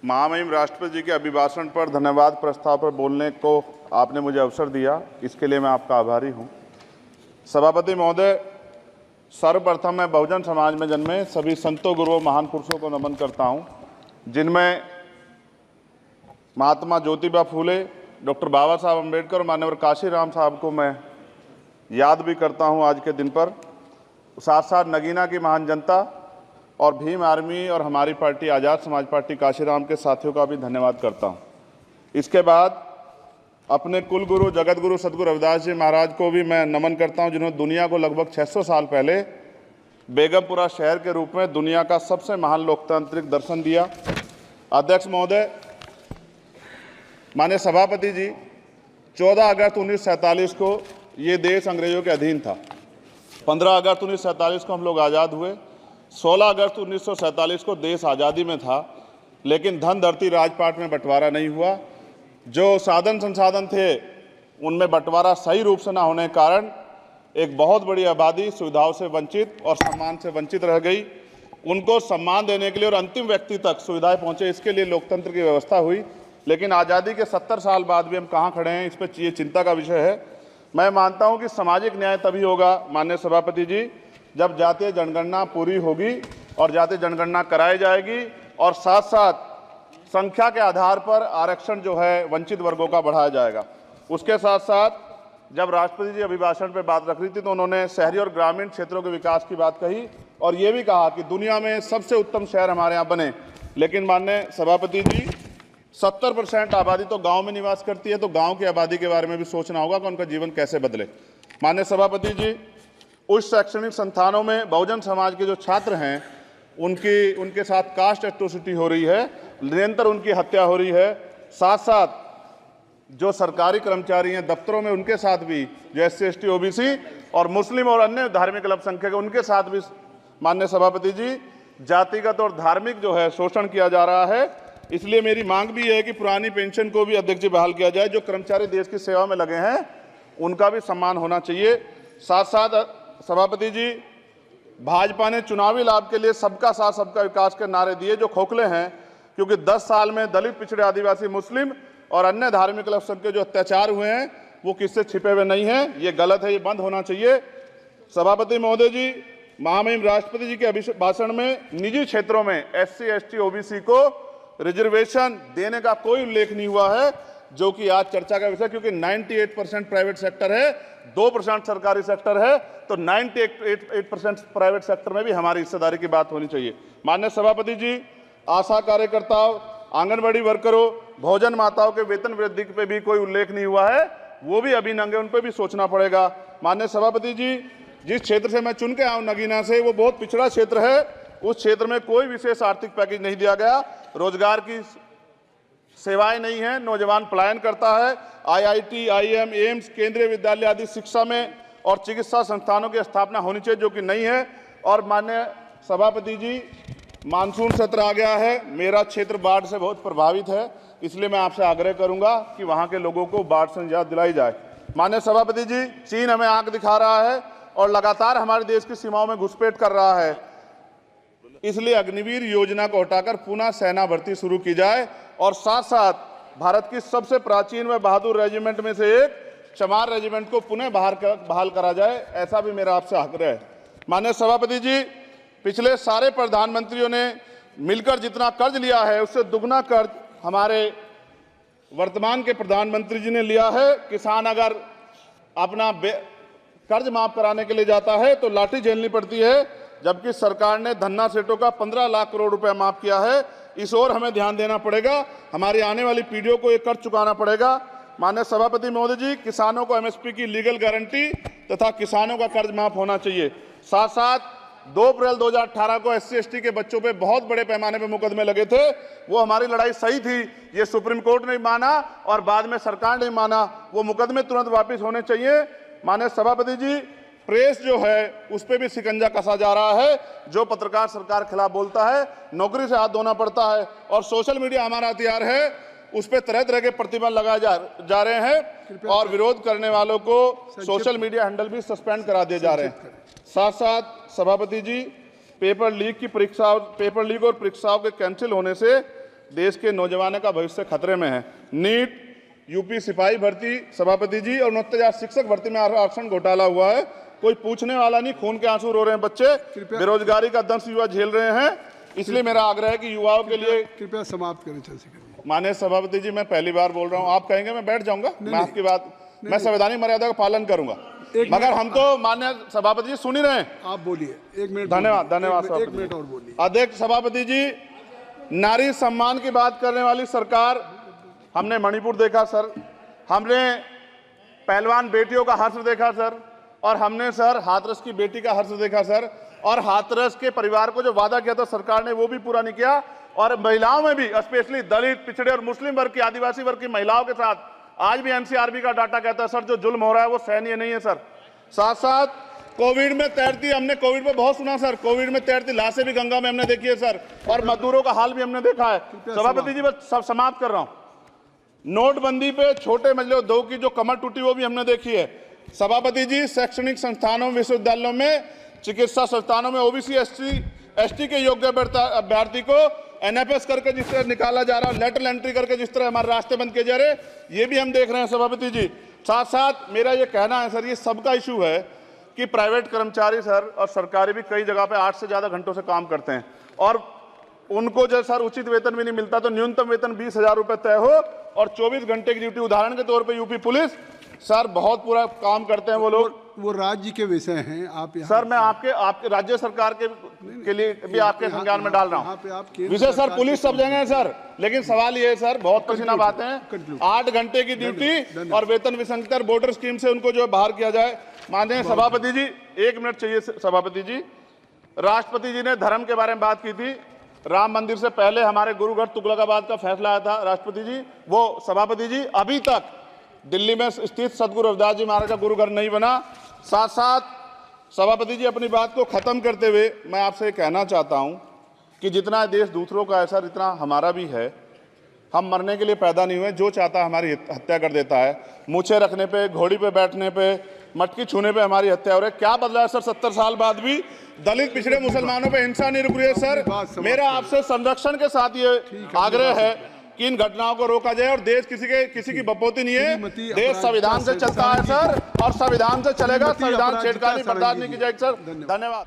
महामहिम राष्ट्रपति जी के अभिभाषण पर धन्यवाद प्रस्ताव पर बोलने को आपने मुझे अवसर दिया, इसके लिए मैं आपका आभारी हूं। सभापति महोदय, सर्वप्रथम मैं बहुजन समाज में जन्मे सभी संतों, गुरुओं, महान पुरुषों को नमन करता हूं, जिनमें महात्मा ज्योतिबा फूले, डॉक्टर बाबा साहब अम्बेडकर और मान्यवर काशीराम साहब को मैं याद भी करता हूं आज के दिन पर। साथ साथ नगीना की महान जनता और भीम आर्मी और हमारी पार्टी आज़ाद समाज पार्टी काशीराम के साथियों का भी धन्यवाद करता हूं। इसके बाद अपने कुल गुरु जगत गुरु सदगुरु रविदास जी महाराज को भी मैं नमन करता हूं, जिन्होंने दुनिया को लगभग 600 साल पहले बेगमपुरा शहर के रूप में दुनिया का सबसे महान लोकतांत्रिक दर्शन दिया। अध्यक्ष महोदय, माननीय सभापति जी, 14 अगस्त 1947 को ये देश अंग्रेजों के अधीन था। 15 अगस्त 1947 को हम लोग आज़ाद हुए। 16 अगस्त 1947 को देश आज़ादी में था, लेकिन धन धरती राजपाट में बंटवारा नहीं हुआ। जो साधन संसाधन थे उनमें बंटवारा सही रूप से न होने के कारण एक बहुत बड़ी आबादी सुविधाओं से वंचित और सम्मान से वंचित रह गई। उनको सम्मान देने के लिए और अंतिम व्यक्ति तक सुविधाएं पहुंचे, इसके लिए लोकतंत्र की व्यवस्था हुई। लेकिन आज़ादी के 70 साल बाद भी हम कहाँ खड़े हैं, इस पर ये चिंता का विषय है। मैं मानता हूं कि सामाजिक न्याय तभी होगा माननीय सभापति जी, जब जातीय जनगणना पूरी होगी और जातीय जनगणना कराई जाएगी और साथ साथ संख्या के आधार पर आरक्षण जो है वंचित वर्गों का बढ़ाया जाएगा। उसके साथ साथ जब राष्ट्रपति जी अभिभाषण पर बात रख रही थी तो उन्होंने शहरी और ग्रामीण क्षेत्रों के विकास की बात कही और ये भी कहा कि दुनिया में सबसे उत्तम शहर हमारे यहाँ बने। लेकिन माननीय सभापति जी, 70% आबादी तो गांव में निवास करती है, तो गांव की आबादी के बारे में भी सोचना होगा कि उनका जीवन कैसे बदले। माननीय सभापति जी, उच्च शैक्षणिक संस्थानों में बहुजन समाज के जो छात्र हैं उनके साथ कास्ट एट्रोसिटी हो रही है, निरंतर उनकी हत्या हो रही है। साथ साथ जो सरकारी कर्मचारी हैं दफ्तरों में, उनके साथ भी जो SC ST OBC और मुस्लिम और अन्य धार्मिक अल्पसंख्यक, उनके साथ भी माननीय सभापति जी जातिगत और धार्मिक जो है शोषण किया जा रहा है। इसलिए मेरी मांग भी है कि पुरानी पेंशन को भी अध्यक्ष जी बहाल किया जाए। जो कर्मचारी देश की सेवा में लगे हैं उनका भी सम्मान होना चाहिए। साथ साथ सभापति जी, भाजपा ने चुनावी लाभ के लिए सबका साथ सबका विकास के नारे दिए जो खोखले हैं, क्योंकि 10 साल में दलित, पिछड़े, आदिवासी, मुस्लिम और अन्य धार्मिक अल्पसंख्यक जो अत्याचार हुए हैं वो किससे छिपे हुए नहीं हैं। ये गलत है, ये बंद होना चाहिए। सभापति महोदय जी, महामहिम राष्ट्रपति जी के अभिभाषण में निजी क्षेत्रों में SC ST OBC को रिजर्वेशन देने का कोई उल्लेख नहीं हुआ है, जो कि आज चर्चा का विषय, क्योंकि 98% प्राइवेट सेक्टर है, 2% सरकारी सेक्टर है, तो 98% प्राइवेट सेक्टर में भी हमारी हिस्सेदारी की बात होनी चाहिए। माननीय सभापति जी, आशा कार्यकर्ताओं, आंगनबाड़ी वर्करों, भोजन माताओं के वेतन वृद्धि पे भी कोई उल्लेख नहीं हुआ है, वो भी अभी नंगे, उन पर भी सोचना पड़ेगा। माननीय सभापति जी, जिस क्षेत्र से मैं चुन के आया हूं नगीना से, वो बहुत पिछड़ा क्षेत्र है। उस क्षेत्र में कोई विशेष आर्थिक पैकेज नहीं दिया गया, रोजगार की सेवाएं नहीं है, नौजवान पलायन करता है। IIT, IIM, एम्स, केंद्रीय विद्यालय आदि शिक्षा में और चिकित्सा संस्थानों की स्थापना होनी चाहिए, जो कि नहीं है। और माननीय सभापति जी, मानसून सत्र आ गया है, मेरा क्षेत्र बाढ़ से बहुत प्रभावित है, इसलिए मैं आपसे आग्रह करूंगा कि वहां के लोगों को बाढ़ से निजात दिलाई जाए। माननीय सभापति जी, चीन हमें आंख दिखा रहा है और लगातार हमारे देश की सीमाओं में घुसपैठ कर रहा है, इसलिए अग्निवीर योजना को हटाकर पुनः सेना भर्ती शुरू की जाए और साथ साथ भारत की सबसे प्राचीन व बहादुर रेजिमेंट में से एक चमार रेजिमेंट को पुनः बहाल करा जाए, ऐसा भी मेरा आपसे आग्रह है। माननीय सभापति जी, पिछले सारे प्रधानमंत्रियों ने मिलकर जितना कर्ज लिया है उससे दुगना कर्ज हमारे वर्तमान के प्रधानमंत्री जी ने लिया है। किसान अगर अपना कर्ज माफ कराने के लिए जाता है तो लाठी झेलनी पड़ती है, जबकि सरकार ने धन्ना सेठों का 15 लाख करोड़ रुपया माफ किया है। इस ओर हमें ध्यान देना पड़ेगा, हमारी आने वाली पीढ़ियों को ये कर्ज चुकाना पड़ेगा। माननीय सभापति महोदय जी, किसानों को MSP की लीगल गारंटी तथा किसानों का कर्ज माफ होना चाहिए। साथ साथ 2 अप्रैल 2018 को SC ST के बच्चों पे बहुत बड़े पैमाने पे मुकदमे लगे थे, वो हमारी लड़ाई सही थी, ये सुप्रीम कोर्ट ने माना और बाद में सरकार ने माना, वो मुकदमे तुरंत वापस होने चाहिए। माननीय सभापति जी, प्रेस जो है उस पर भी शिकंजा कसा जा रहा है, जो पत्रकार सरकार खिलाफ बोलता है नौकरी से हाथ धोना पड़ता है, और सोशल मीडिया हमारा हथियार है, उस पर तरह तरह के प्रतिबंध लगाए जा रहे हैं और विरोध करने वालों को सोशल मीडिया हैंडल भी सस्पेंड करा दिए जा रहे हैं। साथ साथ सभापति जी, पेपर लीक और परीक्षाओं के कैंसिल होने से देश के नौजवानों का भविष्य खतरे में है। नीट, यूपी सिपाही भर्ती सभापति जी और 69,000 शिक्षक भर्ती में आरक्षण घोटाला हुआ है, कोई पूछने वाला नहीं, खून के आंसू रो रहे हैं बच्चे, बेरोजगारी का दंश युवा झेल रहे हैं। इसलिए मेरा आग्रह है कि युवाओं के लिए कृपया समाप्त करें चंद्रशेखर। माननीय सभापति जी, मैं पहली बार बोल रहा हूं, आप कहेंगे मैं बैठ जाऊंगा, मैं आपकी बात, मैं संवैधानिक मर्यादा का पालन करूंगा, मगर हम तो माननीय सभापति जी सुन ही रहे हैं। आप बोलिए, 1 मिनट। धन्यवाद। एक मिनट और बोलिए। अध्यक्ष सभापति जी, नारी सम्मान की बात करने वाली सरकार, हमने मणिपुर देखा सर, हमने पहलवान बेटियों का हर्ष देखा सर, और हमने सर हाथरस की बेटी का हर्ष देखा सर, और हाथरस के परिवार को जो वादा किया था सरकार ने वो भी पूरा नहीं किया। और महिलाओं में भी, स्पेशली दलित, पिछड़े और मुस्लिम वर्ग की, आदिवासी वर्ग की महिलाओं के साथ आज भी एनसीआरबी का डाटा कहता है सर, जो जुल्म हो रहा है वो सहनीय नहीं है सर। साथ साथ कोविड में तैरती, हमने कोविड में बहुत सुना सर, कोविड में तैरती लाशें भी गंगा में हमने देखी है सर, और मजदूरों का हाल भी हमने देखा है। सभापति जी, बस सब समाप्त कर रहा हूं। नोटबंदी पे छोटे मजले उद्योग की जो कमर टूटी वो भी हमने देखी है। सभापति जी, शैक्षणिक संस्थानों, विश्वविद्यालयों में, चिकित्सा संस्थानों में ओबीसी एसटी के योग्य अभ्यर्थी को एनएफएस करके जिस तरह निकाला जा रहा है, लेटरल एंट्री करके जिस तरह हमारे रास्ते बंद किए जा रहे, ये भी हम देख रहे हैं सभापति जी। साथ साथ मेरा ये कहना है सर, ये सबका इशू है कि प्राइवेट कर्मचारी सर और सरकारी भी कई जगह पे 8 से ज्यादा घंटों से काम करते हैं, और उनको जो सर उचित वेतन भी नहीं मिलता, तो न्यूनतम वेतन 20,000 रुपए तय हो और 24 घंटे की ड्यूटी। उदाहरण के तौर पे यूपी पुलिस सर बहुत पूरा काम करते हैं वो लोग, वो राज्य के विषय हैं। आप सर मैं आपके राज्य सरकार के लिए भी आपके संज्ञान में डाल रहा हूँ विषय सर। पुलिस सब जगह है सर, लेकिन सवाल ये है सर, बहुत पसीना बातें हैं, 8 घंटे की ड्यूटी और वेतन विसंगति, वोटर स्कीम से उनको जो बाहर किया जाए। माननीय सभापति जी, 1 मिनट चाहिए सभापति जी। राष्ट्रपति जी ने धर्म के बारे में बात की थी, राम मंदिर से पहले हमारे गुरुघर तुगलकाबाद का फैसला आया था राष्ट्रपति जी, वो सभापति जी अभी तक दिल्ली में स्थित सदगुरु रविदास जी महाराज का गुरुघर नहीं बना। साथ साथ सभापति जी, अपनी बात को खत्म करते हुए मैं आपसे कहना चाहता हूं कि जितना देश दूसरों का है सर, इतना हमारा भी है। हम मरने के लिए पैदा नहीं हुए, जो चाहता है हमारी हत्या कर देता है। मूछे रखने पे, घोड़ी पे बैठने पे, मटकी छूने पे हमारी हत्या हो रही है। क्या बदला है सर 70 साल बाद भी? दलित, पिछड़े, मुसलमानों पे हिंसा नहीं रुक रही है सर। मेरा आपसे संरक्षण के साथ ये आग्रह है कि इन घटनाओं को रोका जाए, और देश किसी की बपौती नहीं है, देश संविधान से चलता है सर, और संविधान से चलेगा। संविधान छेड़खानी बर्दाश्त नहीं की जाएगी सर। धन्यवाद।